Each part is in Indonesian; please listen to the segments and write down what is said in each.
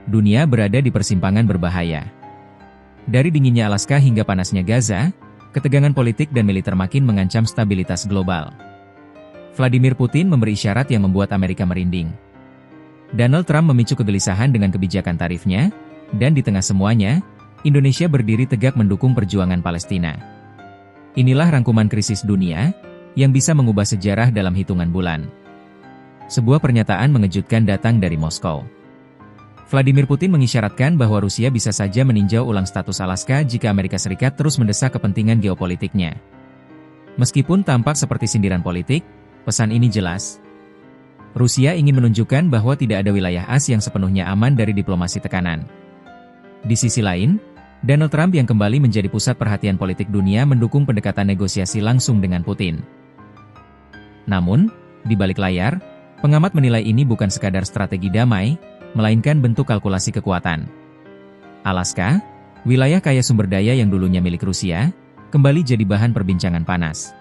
dunia berada di persimpangan berbahaya. Dari dinginnya Alaska hingga panasnya Gaza, ketegangan politik dan militer makin mengancam stabilitas global. Vladimir Putin memberi isyarat yang membuat Amerika merinding. Donald Trump memicu kegelisahan dengan kebijakan tarifnya, dan di tengah semuanya, Indonesia berdiri tegak mendukung perjuangan Palestina. Inilah rangkuman krisis dunia, yang bisa mengubah sejarah dalam hitungan bulan. Sebuah pernyataan mengejutkan datang dari Moskow. Vladimir Putin mengisyaratkan bahwa Rusia bisa saja meninjau ulang status Alaska jika Amerika Serikat terus mendesak kepentingan geopolitiknya. Meskipun tampak seperti sindiran politik, pesan ini jelas. Rusia ingin menunjukkan bahwa tidak ada wilayah AS yang sepenuhnya aman dari diplomasi tekanan. Di sisi lain, Donald Trump yang kembali menjadi pusat perhatian politik dunia mendukung pendekatan negosiasi langsung dengan Putin. Namun, di balik layar, pengamat menilai ini bukan sekadar strategi damai, melainkan bentuk kalkulasi kekuatan. Alaska, wilayah kaya sumber daya yang dulunya milik Rusia, kembali jadi bahan perbincangan panas.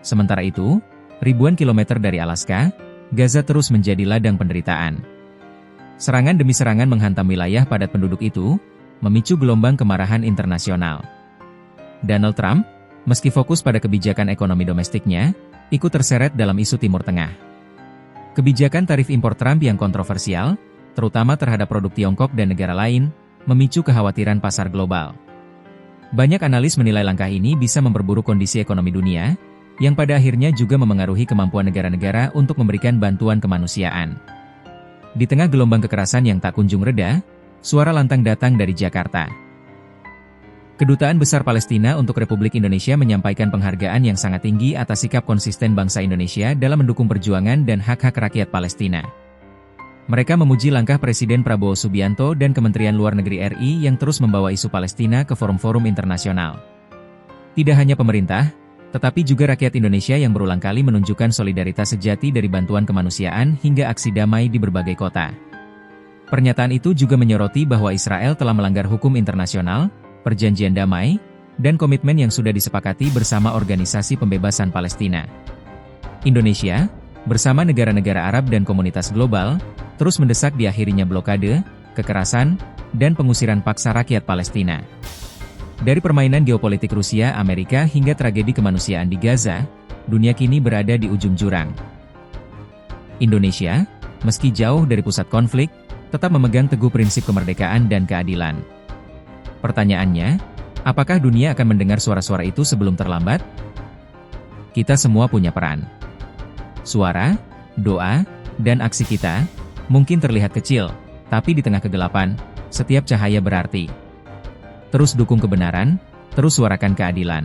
Sementara itu, ribuan kilometer dari Alaska, Gaza terus menjadi ladang penderitaan. Serangan demi serangan menghantam wilayah padat penduduk itu, memicu gelombang kemarahan internasional. Donald Trump, meski fokus pada kebijakan ekonomi domestiknya, ikut terseret dalam isu Timur Tengah. Kebijakan tarif impor Trump yang kontroversial, terutama terhadap produk Tiongkok dan negara lain, memicu kekhawatiran pasar global. Banyak analis menilai langkah ini bisa memperburuk kondisi ekonomi dunia, yang pada akhirnya juga memengaruhi kemampuan negara-negara untuk memberikan bantuan kemanusiaan. Di tengah gelombang kekerasan yang tak kunjung reda, suara lantang datang dari Jakarta. Kedutaan Besar Palestina untuk Republik Indonesia menyampaikan penghargaan yang sangat tinggi atas sikap konsisten bangsa Indonesia dalam mendukung perjuangan dan hak-hak rakyat Palestina. Mereka memuji langkah Presiden Prabowo Subianto dan Kementerian Luar Negeri RI yang terus membawa isu Palestina ke forum-forum internasional. Tidak hanya pemerintah, tetapi juga rakyat Indonesia yang berulang kali menunjukkan solidaritas sejati dari bantuan kemanusiaan hingga aksi damai di berbagai kota. Pernyataan itu juga menyoroti bahwa Israel telah melanggar hukum internasional, perjanjian damai, dan komitmen yang sudah disepakati bersama Organisasi Pembebasan Palestina. Indonesia, bersama negara-negara Arab dan komunitas global, terus mendesak diakhirinya blokade, kekerasan, dan pengusiran paksa rakyat Palestina. Dari permainan geopolitik Rusia, Amerika hingga tragedi kemanusiaan di Gaza, dunia kini berada di ujung jurang. Indonesia, meski jauh dari pusat konflik, tetap memegang teguh prinsip kemerdekaan dan keadilan. Pertanyaannya, apakah dunia akan mendengar suara-suara itu sebelum terlambat? Kita semua punya peran. Suara, doa, dan aksi kita, mungkin terlihat kecil, tapi di tengah kegelapan, setiap cahaya berarti. Terus dukung kebenaran, terus suarakan keadilan.